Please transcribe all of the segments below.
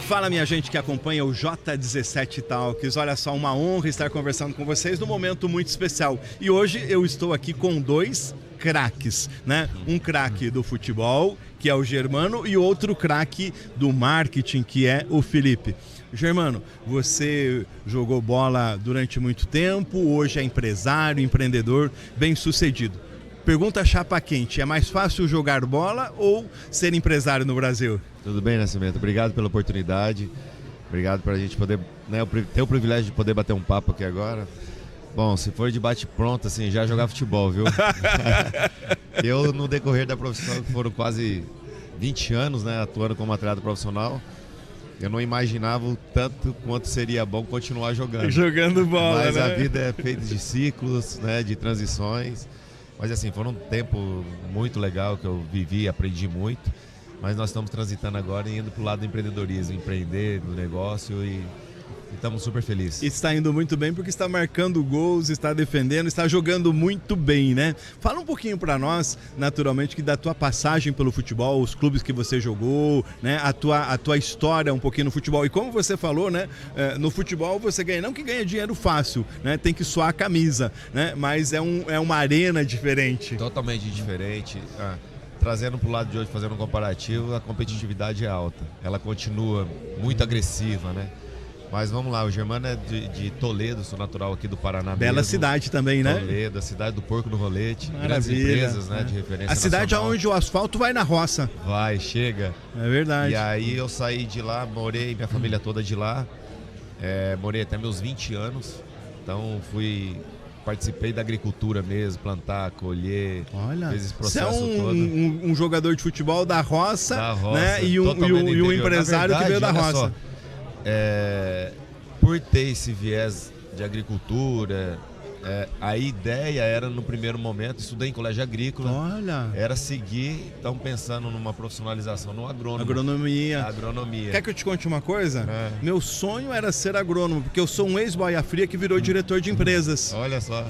Fala, minha gente que acompanha o J17 Talks. Olha só, uma honra estar conversando com vocês num momento muito especial. E hoje eu estou aqui com dois craques, né? Um craque do futebol, que é o Germano, e outro craque do marketing, que é o Felipe. Germano, você jogou bola durante muito tempo, hoje é empresário, empreendedor, bem-sucedido. Pergunta chapa quente, é mais fácil jogar bola ou ser empresário no Brasil? Tudo bem, Nascimento? Obrigado pela oportunidade. Obrigado por a gente poder, né, ter o privilégio de poder bater um papo aqui agora. Bom, se for de bate-pronto, assim, já jogar futebol, viu? Eu, no decorrer da profissão, que foram quase 20 anos, né, atuando como atleta profissional, eu não imaginava o tanto quanto seria bom continuar jogando. Jogando bola, mas né? A vida é feita de ciclos, né, de transições. Mas assim, foi um tempo muito legal que eu vivi, aprendi muito. Mas nós estamos transitando agora e indo para o lado do empreendedorismo, empreender no negócio e estamos super felizes. Está indo muito bem porque está marcando gols, está defendendo, está jogando muito bem, né? Fala um pouquinho para nós, naturalmente, que da tua passagem pelo futebol, os clubes que você jogou, né? A tua história um pouquinho no futebol. E como você falou, né? No futebol você ganha, não que ganha dinheiro fácil, né? Tem que suar a camisa, né? Mas é uma arena diferente. Totalmente diferente. Trazendo para o lado de hoje, fazendo um comparativo, a competitividade é alta. Ela continua muito agressiva, né? Mas vamos lá, o Germano é de Toledo, sou natural aqui do Paraná. Bela mesmo. Cidade também, né? Toledo, a cidade do Porco no Rolete. Maravilha. Grandes empresas, né, de referência A cidade nacional. onde o asfalto vai na roça. Vai, chega. É verdade. E aí eu saí de lá, morei, minha família toda de lá. Morei até meus 20 anos. Então participei da agricultura mesmo, plantar, colher. Olha, fez esse você processo é todo. um jogador de futebol da roça, né? E totalmente do um interior. empresário Na verdade, que veio da olha roça. só, por ter esse viés de agricultura, a ideia era, no primeiro momento, estudei em colégio agrícola, Olha, era seguir, então pensando numa profissionalização no agrônomo. agronomia. Quer que eu te conte uma coisa? Meu sonho era ser agrônomo, porque eu sou um ex-boia fria que virou diretor de empresas. Olha só.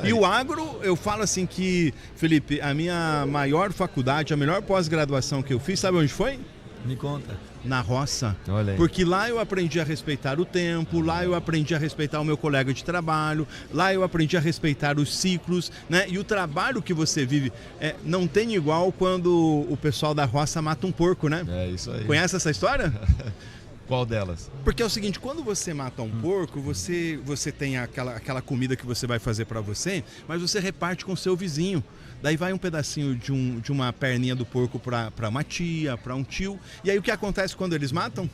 E o agro, eu falo assim que, Felipe, a minha maior faculdade, a melhor pós-graduação que eu fiz, sabe onde foi? Me conta. Na roça. Olha aí. Porque lá eu aprendi a respeitar o tempo, lá eu aprendi a respeitar o meu colega de trabalho, lá eu aprendi a respeitar os ciclos, né? E o trabalho que você vive não tem igual quando o pessoal da roça mata um porco, né? É isso aí. Conhece essa história? Qual delas? Porque é o seguinte, quando você mata um porco, você tem aquela comida que você vai fazer para você, mas você reparte com o seu vizinho. Daí vai um pedacinho de uma perninha do porco para uma tia, para um tio. E aí o que acontece quando eles matam?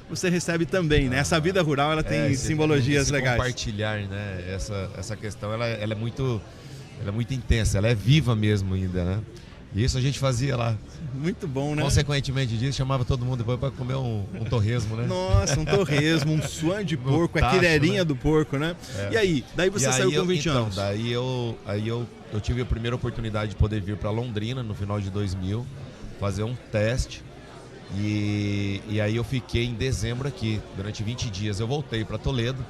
Você recebe também, né? Essa vida rural, ela tem simbologias legais. Compartilhar, né? Essa questão, ela é muito intensa, ela é viva mesmo ainda, né? E isso a gente fazia lá. Muito bom, né? Consequentemente disso, chamava todo mundo depois para comer um torresmo, né? Nossa, um torresmo, um suan de porco, a quireirinha, né? Do porco, né? E aí? Daí você saiu com 20 anos. Daí eu tive a primeira oportunidade de poder vir para Londrina no final de 2000, fazer um teste. E aí eu fiquei em dezembro aqui, durante 20 dias. Eu voltei para Toledo.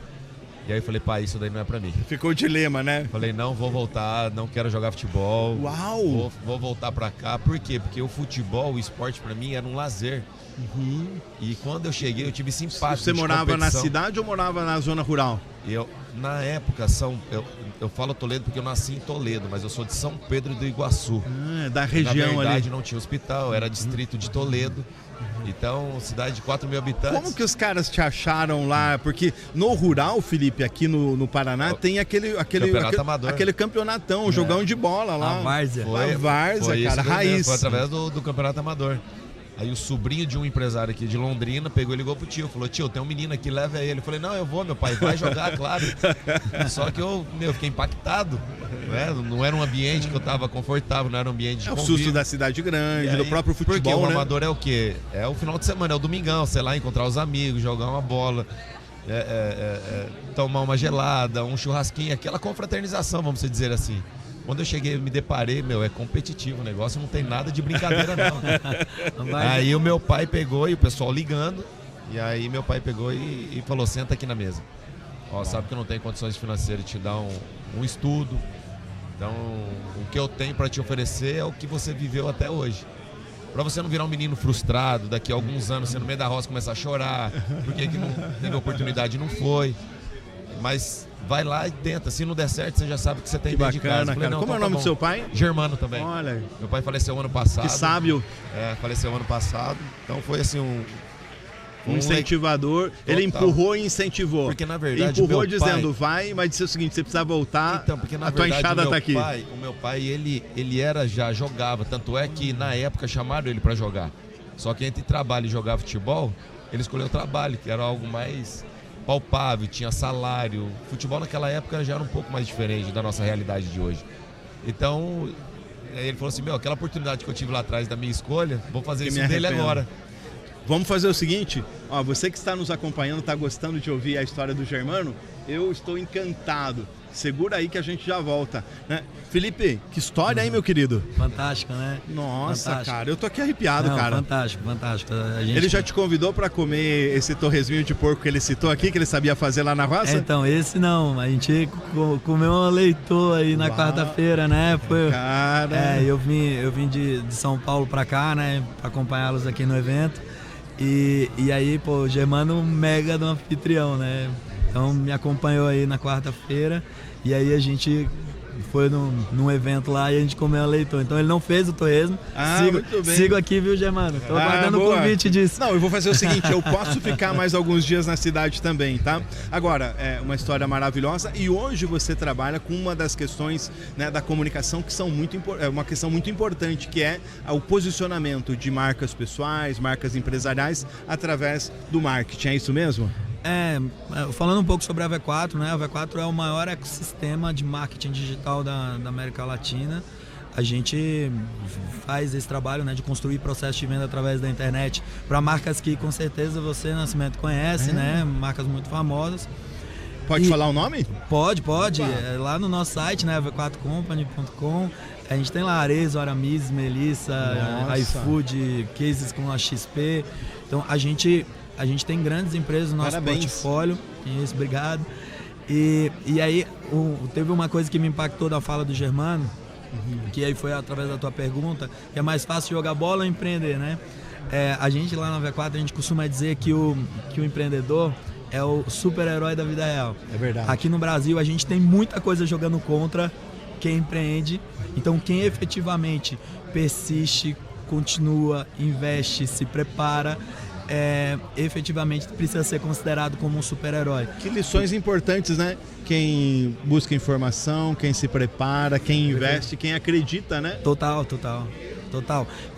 E aí eu falei, pai, isso daí não é pra mim. Ficou o dilema, né? Falei, não vou voltar, não quero jogar futebol. Uau! Vou voltar pra cá. Por quê? Porque o futebol, o esporte pra mim era um lazer. E quando eu cheguei, eu tive simpátia. Você morava na cidade ou morava na zona rural? Na época, eu falo Toledo porque eu nasci em Toledo, mas eu sou de São Pedro do Iguaçu. Da região ali. Na verdade, não tinha hospital, era distrito de Toledo. Então, cidade de 4 mil habitantes. Como que os caras te acharam lá? Porque no rural, Felipe, aqui no Paraná, tem aquele campeonatão, jogão de bola lá. A várzea. A várzea, cara, raiz. Foi através do campeonato amador. Aí o sobrinho de um empresário aqui de Londrina pegou e ligou pro tio. Falou, tio, tem um menino aqui, leva ele. Eu falei, não, eu vou, meu pai, vai jogar, claro. Só que eu fiquei impactado. Não era um ambiente que eu tava confortável, não era um ambiente de convívio. O susto da cidade grande, aí, do próprio futebol, porque o né? amador é o quê? É o final de semana, é o domingão, sei lá, encontrar os amigos, jogar uma bola, tomar uma gelada, um churrasquinho, aquela confraternização, vamos dizer assim. Quando eu cheguei, me deparei, é competitivo o negócio, não tem nada de brincadeira, não. Aí o meu pai pegou, e o pessoal ligando, e aí meu pai pegou e falou, senta aqui na mesa. Sabe que eu não tenho condições financeiras de te dar um estudo, então o que eu tenho para te oferecer é o que você viveu até hoje. Para você não virar um menino frustrado, daqui a alguns anos você no meio da roça começar a chorar, porque que não teve oportunidade, não foi. Mas vai lá e tenta, se não der certo, você já sabe que você tem dentro de casa. Falei, cara. Como é o nome do seu pai? Germano também. Olha. Meu pai faleceu ano passado. Que sábio. Faleceu ano passado, então foi assim um incentivador. Total. Ele empurrou e incentivou. Porque na verdade empurrou dizendo, vai, mas disse o seguinte, você precisa voltar, então, porque, na tua verdade, enxada tá aqui. O meu pai, ele já jogava, tanto é que na época chamaram ele para jogar. Só que entre trabalho e jogar futebol, ele escolheu o trabalho, que era algo mais palpável, tinha salário. Futebol naquela época já era um pouco mais diferente da nossa realidade de hoje. Então, ele falou assim, aquela oportunidade que eu tive lá atrás da minha escolha, vou fazer isso dele agora. Vamos fazer o seguinte, você que está nos acompanhando, está gostando de ouvir a história do Germano, eu estou encantado. Segura aí que a gente já volta, né? Felipe, que história, hein, meu querido? Fantástico, né? Nossa, fantástico. Cara, eu tô aqui arrepiado, cara. Fantástico. Ele já te convidou para comer esse torresminho de porco que ele citou aqui, que ele sabia fazer lá na roça? Então, esse não, a gente comeu um leitor aí na quarta-feira, né? Cara... eu vim de São Paulo para cá, né? Para acompanhá-los aqui no evento. E aí, o Germano mega do anfitrião, né? Então me acompanhou aí na quarta-feira e aí a gente foi num evento lá e a gente comeu a leitor. Então ele não fez o torresmo. Muito bem. Sigo aqui, viu, Germano? Tô guardando o convite disso. Não, eu vou fazer o seguinte, eu posso ficar mais alguns dias na cidade também, tá? Agora, é uma história maravilhosa e hoje você trabalha com uma das questões, né, da comunicação que são uma questão muito importante, que é o posicionamento de marcas pessoais, marcas empresariais através do marketing. É isso mesmo? Falando um pouco sobre a V4, né? A V4 é o maior ecossistema de marketing digital da América Latina. A gente faz esse trabalho, né, de construir processos de venda através da internet para marcas que com certeza você, Nascimento, conhece, né? Marcas muito famosas. Pode falar o nome? Pode. Lá no nosso site, né, v4company.com, a gente tem lá Arezzo, Aramis, Melissa, iFood, cases com a XP. Então a gente tem grandes empresas no nosso portfólio. Isso, obrigado. E aí teve uma coisa que me impactou da fala do Germano, que aí foi através da tua pergunta, que é mais fácil jogar bola ou empreender, né? A gente lá na V4, a gente costuma dizer que o empreendedor é o super-herói da vida real. É verdade. Aqui no Brasil a gente tem muita coisa jogando contra quem empreende. Então quem efetivamente persiste, continua, investe, se prepara, efetivamente precisa ser considerado como um super-herói. Que lições importantes, né? Quem busca informação, quem se prepara, quem investe, quem acredita, né? Total.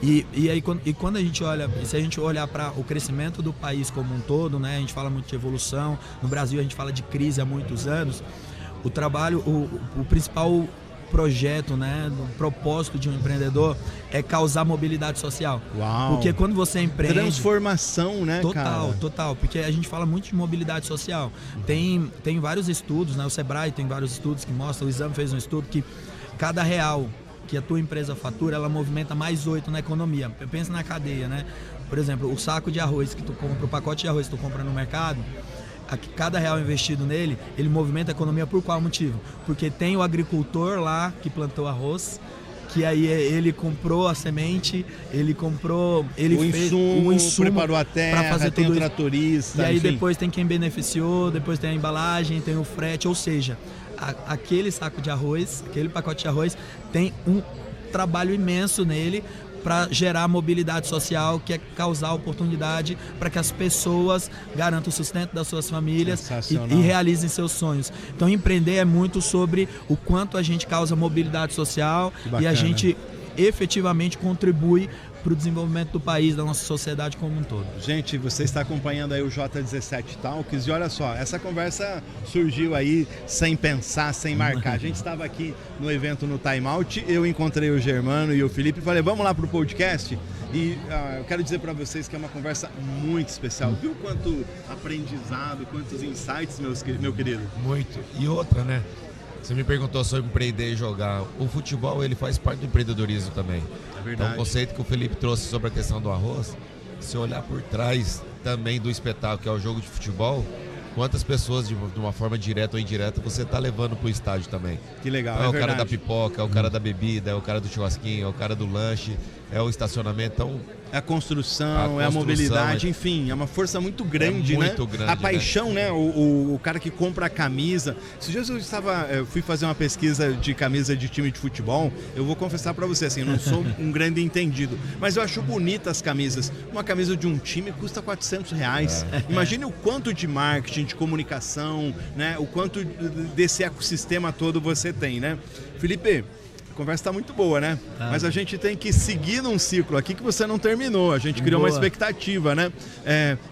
E aí quando a gente olha, se a gente olhar para o crescimento do país como um todo, né? A gente fala muito de evolução, no Brasil a gente fala de crise há muitos anos. O trabalho, o principal projeto, né, do propósito de um empreendedor é causar mobilidade social. Uau. Porque quando você empreende... Transformação, né, Total. Porque a gente fala muito de mobilidade social. Tem vários estudos, né, o Sebrae tem vários estudos que mostram, o Exame fez um estudo que cada real que a tua empresa fatura, ela movimenta mais 8 na economia. Pensa na cadeia, né? Por exemplo, o saco de arroz que tu compra, o pacote de arroz que tu compra no mercado, cada real investido nele, ele movimenta a economia por qual motivo? Porque tem o agricultor lá que plantou arroz, que aí ele comprou a semente, ele fez o insumo, preparou a terra, para fazer tem tudo o tratorista, e aí enfim. depois tem quem beneficiou, depois tem a embalagem, tem o frete, ou seja, aquele saco de arroz, aquele pacote de arroz tem um trabalho imenso nele para gerar mobilidade social, que é causar oportunidade para que as pessoas garantam o sustento das suas famílias e realizem seus sonhos. Então empreender é muito sobre o quanto a gente causa mobilidade social e a gente efetivamente contribui para o desenvolvimento do país, da nossa sociedade como um todo. Gente, você está acompanhando aí o J17 Talks e olha só, essa conversa surgiu aí sem pensar, sem marcar. A gente estava aqui no evento no Time Out, eu encontrei o Germano e o Felipe e falei, vamos lá para o podcast? E eu quero dizer para vocês que é uma conversa muito especial. Viu quanto aprendizado, quantos insights, meu querido? Muito. E outra, né? Você me perguntou sobre empreender e jogar. O futebol, ele faz parte do empreendedorismo também. É verdade. Então, o conceito que o Felipe trouxe sobre a questão do arroz, se olhar por trás também do espetáculo, que é o jogo de futebol, quantas pessoas de uma forma direta ou indireta você está levando para o estádio também. Que legal, então, é o cara verdade. da pipoca, é o cara da bebida, é o cara do churrasquinho, é o cara do lanche, é o estacionamento. Então, é a construção, é a mobilidade, enfim, é uma força muito grande, né? Muito grande, a paixão, né? O cara que compra a camisa. Esses dias eu fui fazer uma pesquisa de camisa de time de futebol. Eu vou confessar pra você, assim, eu não sou um grande entendido, mas eu acho bonita as camisas. Uma camisa de um time custa R$400. Imagine o quanto de marketing, de comunicação, né? O quanto desse ecossistema todo você tem, né? Felipe, a conversa está muito boa, né? Mas a gente tem que seguir num ciclo aqui que você não terminou. A gente criou uma expectativa, né?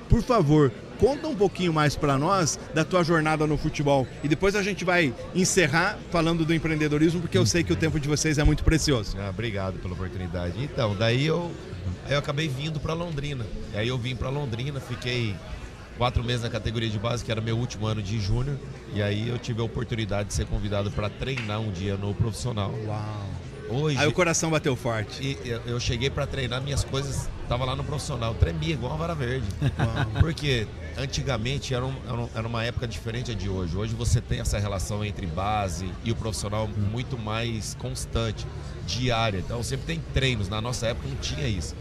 Por favor, conta um pouquinho mais para nós da tua jornada no futebol. E depois a gente vai encerrar falando do empreendedorismo, porque eu sei que o tempo de vocês é muito precioso. Obrigado pela oportunidade. Então, daí eu acabei vindo para Londrina. E aí eu vim para Londrina, fiquei 4 meses na categoria de base, que era meu último ano de júnior. E aí eu tive a oportunidade de ser convidado para treinar um dia no profissional. Uau! Hoje, aí o coração bateu forte. E eu cheguei para treinar, minhas coisas estavam lá no profissional, tremia igual uma vara verde. Porque antigamente era uma época diferente de hoje. Hoje você tem essa relação entre base e o profissional muito mais constante, diária. Então sempre tem treinos. Na nossa época não tinha isso.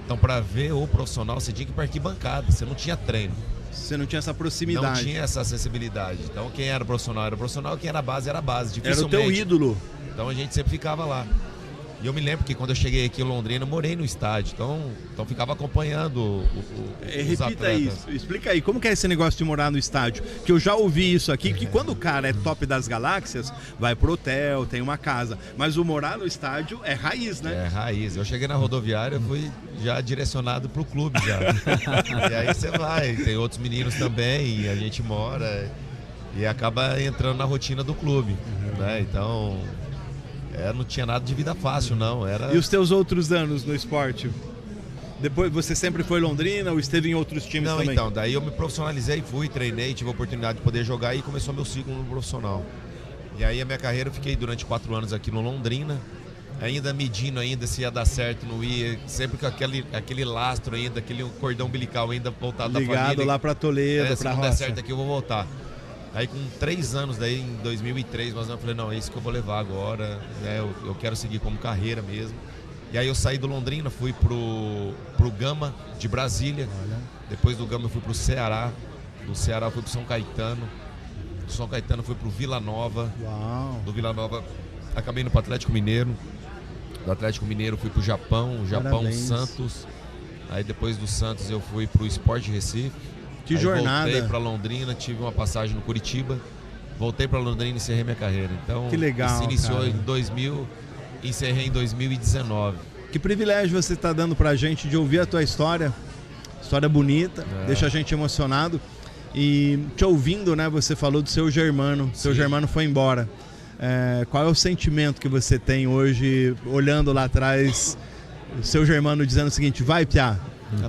Então para ver o profissional você tinha que ir para arquibancada, você não tinha treino. Você não tinha essa proximidade. Não tinha essa acessibilidade. Então quem era profissional, quem era base, era base. Era o teu ídolo. Então a gente sempre ficava lá. E eu me lembro que quando eu cheguei aqui em Londrina, eu morei no estádio. Então ficava acompanhando os Repita atletas. isso, explica aí, como que é esse negócio de morar no estádio? Que eu já ouvi isso aqui, que quando o cara é top das galáxias, vai pro hotel, tem uma casa. Mas o morar no estádio é raiz, né? É raiz. Eu cheguei na rodoviária, fui já direcionado pro clube já. E aí você vai, tem outros meninos também, e a gente mora e acaba entrando na rotina do clube, né? Então... não tinha nada de vida fácil, não. E os teus outros anos no esporte? Depois você sempre foi Londrina ou esteve em outros times também? Não, então, daí eu me profissionalizei, treinei, tive a oportunidade de poder jogar e começou meu ciclo no profissional. E aí a minha carreira, eu fiquei durante 4 anos aqui no Londrina, ainda medindo ainda se ia dar certo, não ia, sempre com aquele lastro ainda, aquele cordão umbilical ainda voltado da família. Ligado lá pra Toledo, se pra não roça. der certo aqui eu vou voltar. Aí com 3 anos, daí em 2003, eu falei, não, é isso que eu vou levar agora, né? Eu quero seguir como carreira mesmo. E aí eu saí do Londrina, fui pro Gama de Brasília. Depois do Gama eu fui pro Ceará. Do Ceará eu fui pro São Caetano. Do São Caetano eu fui pro Vila Nova. Uau. Do Vila Nova acabei indo pro Atlético Mineiro. Do Atlético Mineiro eu fui pro Japão. Parabéns. Santos. Aí depois do Santos eu fui pro Sport Recife. Que aí jornada. Voltei para Londrina, tive uma passagem no Curitiba, voltei para Londrina e encerrei minha carreira. Então, que legal, se iniciou cara. em 2000, encerrei em 2019. Que privilégio você está dando pra gente de ouvir a tua história. História bonita, deixa a gente emocionado. E te ouvindo, né, você falou do seu Germano. Seu Germano foi embora. Qual é o sentimento que você tem hoje, olhando lá atrás, o seu Germano dizendo o seguinte, vai, Piá,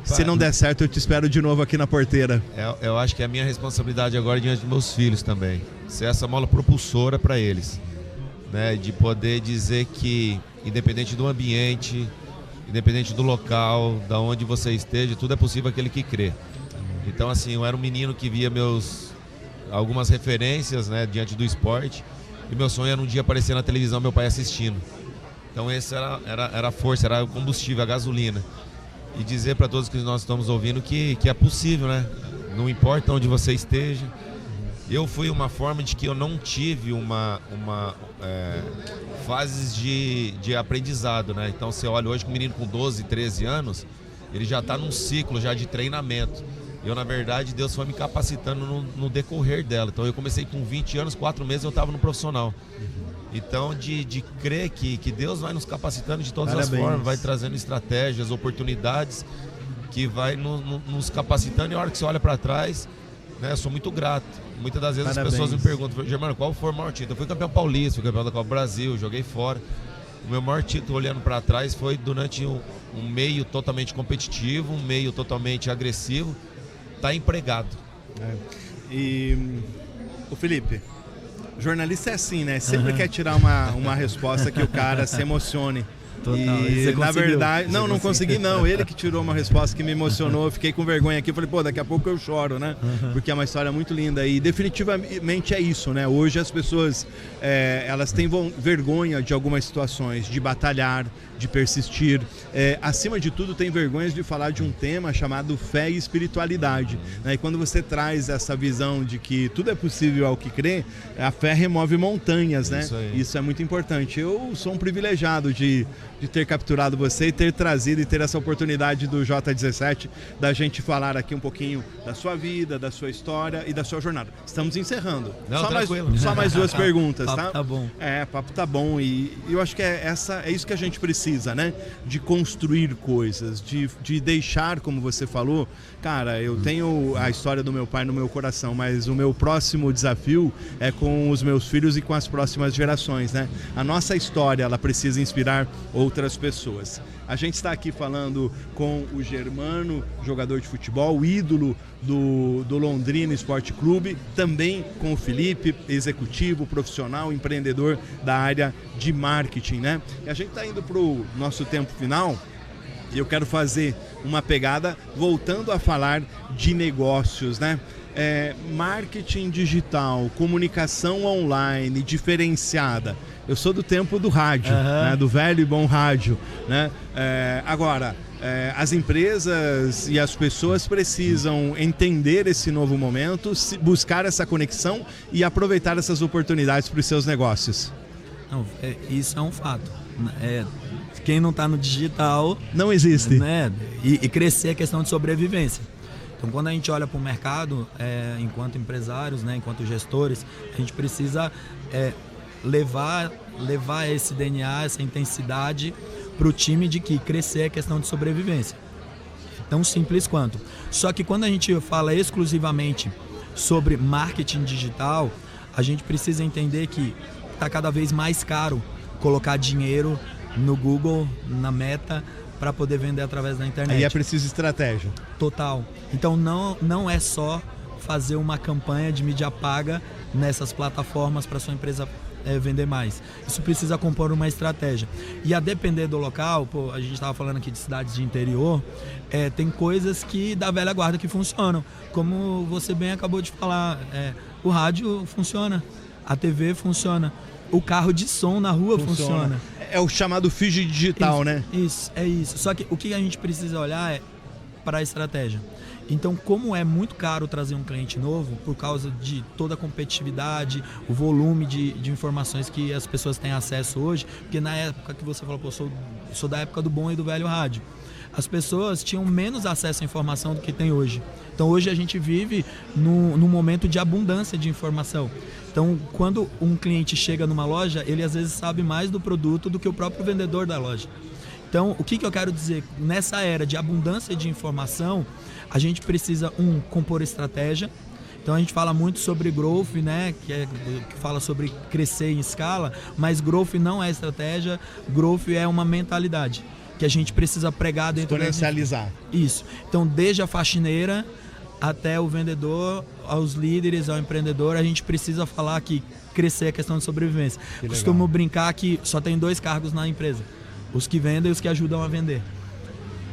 se não der certo, eu te espero de novo aqui na porteira. Eu acho que é a minha responsabilidade agora diante dos meus filhos também. Ser essa mola propulsora para eles. Né? De poder dizer que, independente do ambiente, independente do local, da onde você esteja, tudo é possível aquele que crê. Então, assim, eu era um menino que via algumas referências, né, diante do esporte. E meu sonho era um dia aparecer na televisão, meu pai assistindo. Então, esse era a força, era o combustível, a gasolina. E dizer para todos que nós estamos ouvindo que é possível, né? Não importa onde você esteja. Eu fui uma forma de que eu não tive fases de aprendizado, né? Então você olha hoje com um menino com 12, 13 anos, ele já está num ciclo já de treinamento. Eu, na verdade, Deus foi me capacitando no decorrer dela. Então eu comecei com 20 anos, 4 meses eu estava no profissional. Então, de crer que Deus vai nos capacitando de todas as formas, vai trazendo estratégias, oportunidades, que vai nos capacitando. E a hora que você olha para trás, né, eu sou muito grato. Muitas das vezes as pessoas me perguntam, Germano, qual foi o maior título? Eu fui campeão paulista, fui campeão da Copa do Brasil, joguei fora. O meu maior título, olhando para trás, foi durante um meio totalmente competitivo, um meio totalmente agressivo, tá empregado. E o Felipe, jornalista é assim, né? Sempre quer tirar uma resposta que o cara se emocione. Total. E na verdade, não consegui não. Ele que tirou uma resposta que me emocionou, eu fiquei com vergonha aqui, falei, pô, daqui a pouco eu choro, né? Porque é uma história muito linda e definitivamente é isso, né? Hoje as pessoas, elas têm vergonha de algumas situações, de batalhar, de persistir. Acima de tudo, tem vergonha de falar de um tema chamado fé e espiritualidade, né? E quando você traz essa visão de que tudo é possível ao que crê, a fé remove montanhas, né? Isso é muito importante. Eu sou um privilegiado de ter capturado você e ter trazido e ter essa oportunidade do J17 da gente falar aqui um pouquinho da sua vida, da sua história e da sua jornada. Estamos encerrando. Não, só mais duas perguntas, tá? Papo tá bom. Papo tá bom e eu acho que é isso que a gente precisa, né? De construir coisas, de deixar, como você falou, cara, eu tenho a história do meu pai no meu coração, mas o meu próximo desafio é com os meus filhos e com as próximas gerações, né? A nossa história, ela precisa inspirar outras pessoas. A gente está aqui falando com o Germano, jogador de futebol, ídolo do Londrina Esporte Clube, também com o Felipe, executivo, profissional, empreendedor da área de marketing, né? E a gente está indo para o nosso tempo final e eu quero fazer uma pegada voltando a falar de negócios, né? Marketing digital, comunicação online diferenciada. Eu sou do tempo do rádio, né? Do velho e bom rádio, né? Agora, as empresas e as pessoas precisam entender esse novo momento, buscar essa conexão e aproveitar essas oportunidades para os seus negócios. Não, isso é um fato. Quem não está no digital... Não existe. Né? E crescer é questão de sobrevivência. Então, quando a gente olha para o mercado, enquanto empresários, né, enquanto gestores, a gente precisa levar esse DNA, essa intensidade para o time de que crescer é questão de sobrevivência. Tão simples quanto. Só que quando a gente fala exclusivamente sobre marketing digital, a gente precisa entender que está cada vez mais caro colocar dinheiro no Google, na Meta, para poder vender através da internet. Aí é preciso estratégia. Total. Então não é só fazer uma campanha de mídia paga nessas plataformas para sua empresa vender mais. Isso precisa compor uma estratégia. E a depender do local, a gente estava falando aqui de cidades de interior, tem coisas que da velha guarda que funcionam. Como você bem acabou de falar, o rádio funciona, a TV funciona, o carro de som na rua funciona. É o chamado feed digital, né? Isso, é isso. Só que o que a gente precisa olhar é para a estratégia. Então, como é muito caro trazer um cliente novo, por causa de toda a competitividade, o volume de informações que as pessoas têm acesso hoje, porque na época que você falou, pô, sou da época do bom e do velho rádio, as pessoas tinham menos acesso à informação do que tem hoje. Então, hoje a gente vive num momento de abundância de informação. Então, quando um cliente chega numa loja, ele às vezes sabe mais do produto do que o próprio vendedor da loja. Então, o que eu quero dizer? Nessa era de abundância de informação, a gente precisa, compor estratégia. Então, a gente fala muito sobre growth, né? Que fala sobre crescer em escala, mas growth não é estratégia, growth é uma mentalidade que a gente precisa pregar dentro exponencializar. Isso. Então, desde a faxineira até o vendedor, aos líderes, ao empreendedor, a gente precisa falar que crescer é questão de sobrevivência. Costumo brincar que só tem 2 cargos na empresa: os que vendem e os que ajudam a vender.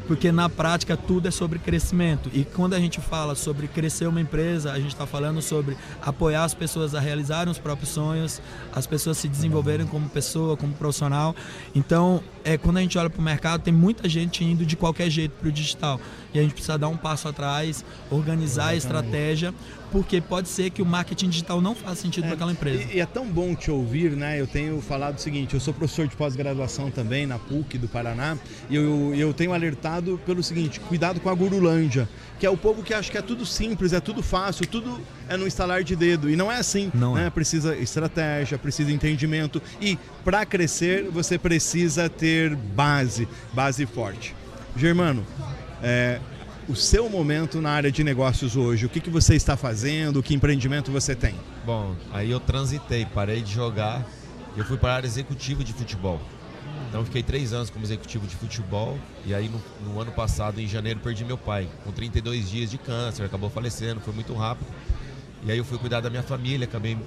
Porque na prática tudo é sobre crescimento. E quando a gente fala sobre crescer uma empresa, a gente está falando sobre apoiar as pessoas a realizarem os próprios sonhos, as pessoas se desenvolverem como pessoa, como profissional. Então, quando a gente olha para o mercado, tem muita gente indo de qualquer jeito para o digital. E a gente precisa dar um passo atrás, organizar a estratégia, porque pode ser que o marketing digital não faça sentido para aquela empresa. E é tão bom te ouvir, né? Eu tenho falado o seguinte, eu sou professor de pós-graduação também na PUC do Paraná, e eu tenho alertado pelo seguinte: cuidado com a gurulândia, que é o povo que acha que é tudo simples, é tudo fácil, tudo é no instalar de dedo, e não é assim, né? Precisa estratégia, precisa entendimento, e para crescer você precisa ter base forte. Germano, o seu momento na área de negócios hoje, o que você está fazendo, que empreendimento você tem? Bom, aí eu transitei, parei de jogar e eu fui para a área executiva de futebol. Então eu fiquei 3 anos como executivo de futebol e aí no ano passado, em janeiro, perdi meu pai com 32 dias de câncer, acabou falecendo, foi muito rápido. E aí eu fui cuidar da minha família, acabei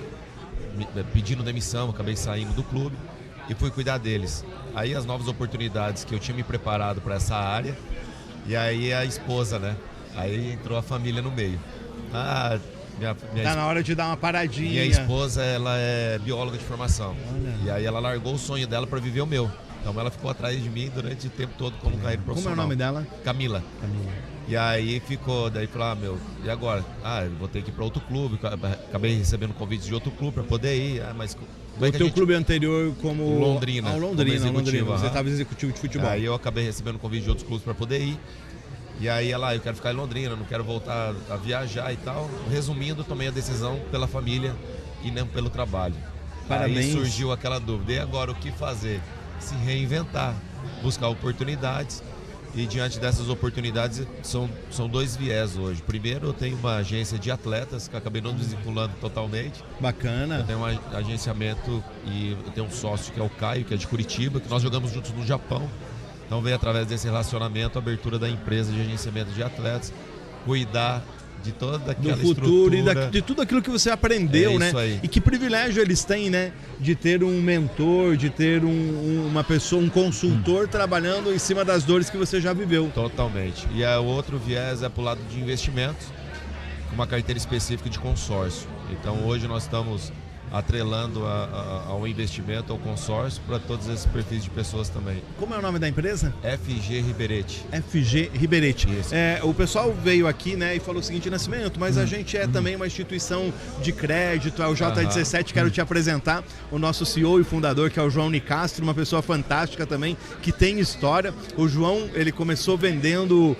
pedindo demissão, acabei saindo do clube. e fui cuidar deles. Aí as novas oportunidades que eu tinha me preparado para essa área, e aí a esposa, né? Aí entrou a família no meio. Tá na hora de dar uma paradinha. Minha esposa, ela é bióloga de formação. Olha. E aí ela largou o sonho dela para viver o meu. Então ela ficou atrás de mim durante o tempo todo como carreira profissional. Como é o nome dela? Camila. E aí ficou, daí falou, e agora? Eu vou ter que ir para outro clube. Acabei recebendo convites de outro clube para poder ir. Mas o teu clube anterior como Londrina. Londrina. Você estava executivo de futebol. Aí eu acabei recebendo convite de outros clubes para poder ir. E aí ela, eu quero ficar em Londrina, não quero voltar a viajar e tal. Resumindo, tomei a decisão pela família e não pelo trabalho. Parabéns. Aí surgiu aquela dúvida, e agora o que fazer? Se reinventar, buscar oportunidades. E diante dessas oportunidades são dois viés hoje. Primeiro, eu tenho uma agência de atletas que eu acabei não desvinculando totalmente. Bacana. Eu tenho um agenciamento e eu tenho um sócio que é o Caio, que é de Curitiba, que nós jogamos juntos no Japão. Então veio através desse relacionamento a abertura da empresa de agenciamento de atletas, cuidar de toda aquela do futuro estrutura. E de tudo aquilo que você aprendeu, né? Aí. E que privilégio eles têm, né? De ter um mentor, de ter uma pessoa, um consultor trabalhando em cima das dores que você já viveu. Totalmente. E o outro viés é para o lado de investimentos, com uma carteira específica de consórcio. Então hoje nós estamos atrelando ao investimento, ao consórcio, para todos esses perfis de pessoas também. Como é o nome da empresa? FG Ribeirete. FG Ribeirete. Isso. O pessoal veio aqui, né, e falou o seguinte, Nascimento, mas a gente é também uma instituição de crédito, é o J17, quero te apresentar o nosso CEO e fundador, que é o João Nicastro, uma pessoa fantástica também, que tem história. O João, ele começou vendendo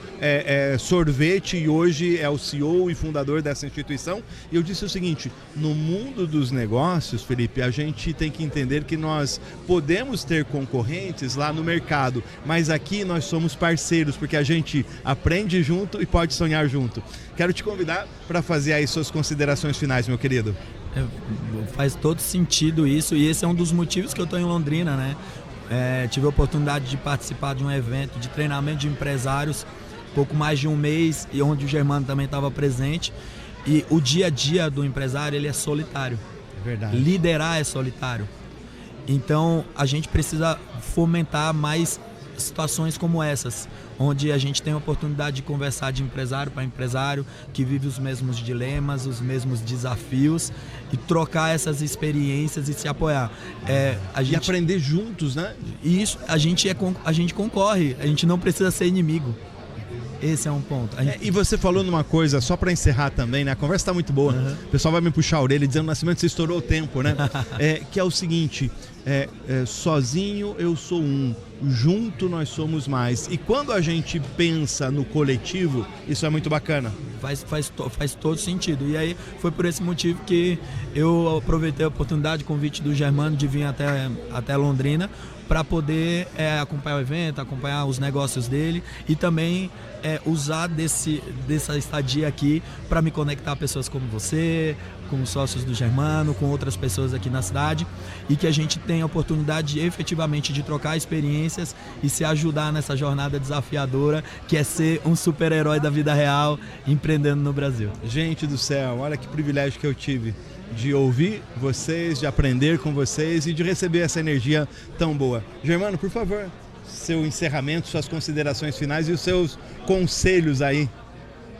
sorvete e hoje é o CEO e fundador dessa instituição. E eu disse o seguinte, no mundo dos negócios, Felipe, a gente tem que entender que nós podemos ter concorrentes lá no mercado, mas aqui nós somos parceiros, porque a gente aprende junto e pode sonhar junto. Quero te convidar para fazer aí suas considerações finais, meu querido. Faz todo sentido isso, e esse é um dos motivos que eu estou em Londrina, né? Tive a oportunidade de participar de um evento de treinamento de empresários, pouco mais de um mês, e onde o Germano também estava presente. E o dia a dia do empresário, ele é solitário. Verdade. Liderar é solitário. Então a gente precisa fomentar mais situações como essas, onde a gente tem a oportunidade de conversar de empresário para empresário, que vive os mesmos dilemas, os mesmos desafios, e trocar essas experiências e se apoiar. E aprender juntos, né? E isso, a gente concorre, a gente não precisa ser inimigo. Esse é um ponto. E você falou numa coisa, só para encerrar também, né? A conversa tá muito boa. O pessoal vai me puxar a orelha dizendo, Nascimento, você estourou o tempo, né? Que é o seguinte, sozinho eu sou um, junto nós somos mais. E quando a gente pensa no coletivo, isso é muito bacana. Faz todo sentido. E aí foi por esse motivo que eu aproveitei a oportunidade, o convite do Germano de vir até Londrina, para poder acompanhar o evento, acompanhar os negócios dele e também usar dessa estadia aqui para me conectar a pessoas como você, com os sócios do Germano, com outras pessoas aqui na cidade, e que a gente tenha a oportunidade efetivamente de trocar experiências e se ajudar nessa jornada desafiadora que é ser um super-herói da vida real empreendendo no Brasil. Gente do céu, olha que privilégio que eu tive de ouvir vocês, de aprender com vocês e de receber essa energia tão boa. Germano, por favor, seu encerramento, suas considerações finais e os seus conselhos aí.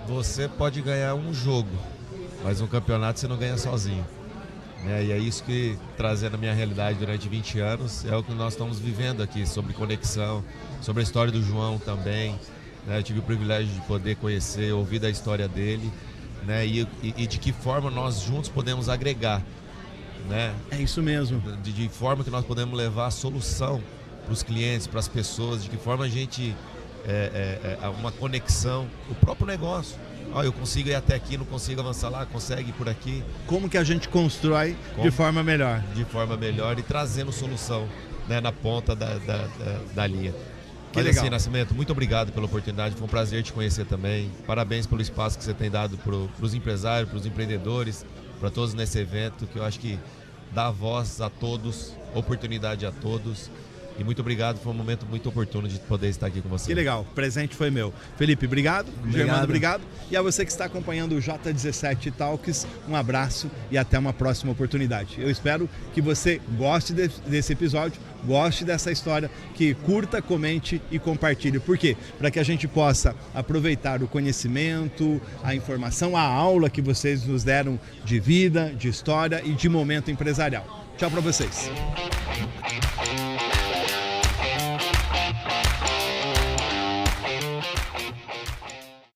Você pode ganhar um jogo, mas um campeonato você não ganha sozinho. E é isso que, trazendo a minha realidade durante 20 anos, é o que nós estamos vivendo aqui, sobre conexão, sobre a história do João também. Eu tive o privilégio de poder conhecer, ouvir da história dele. E de que forma nós juntos podemos agregar, né? É isso mesmo. De forma que nós podemos levar a solução para os clientes, para as pessoas, de que forma a gente uma conexão, o próprio negócio. Eu consigo ir até aqui, não consigo avançar lá, consegue ir por aqui. Como que a gente constrói de forma melhor? De forma melhor e trazendo solução, né, na ponta da linha. Que legal. Assim, Nascimento, muito obrigado pela oportunidade, foi um prazer te conhecer também. Parabéns pelo espaço que você tem dado para os empresários, para os empreendedores, para todos nesse evento, que eu acho que dá voz a todos, oportunidade a todos. E muito obrigado, foi um momento muito oportuno de poder estar aqui com você. Que legal, o presente foi meu. Felipe, obrigado. Germano, obrigado. E a você que está acompanhando o J17 Talks, um abraço e até uma próxima oportunidade. Eu espero que você goste desse episódio, goste dessa história, que curta, comente e compartilhe. Por quê? Para que a gente possa aproveitar o conhecimento, a informação, a aula que vocês nos deram de vida, de história e de momento empresarial. Tchau para vocês.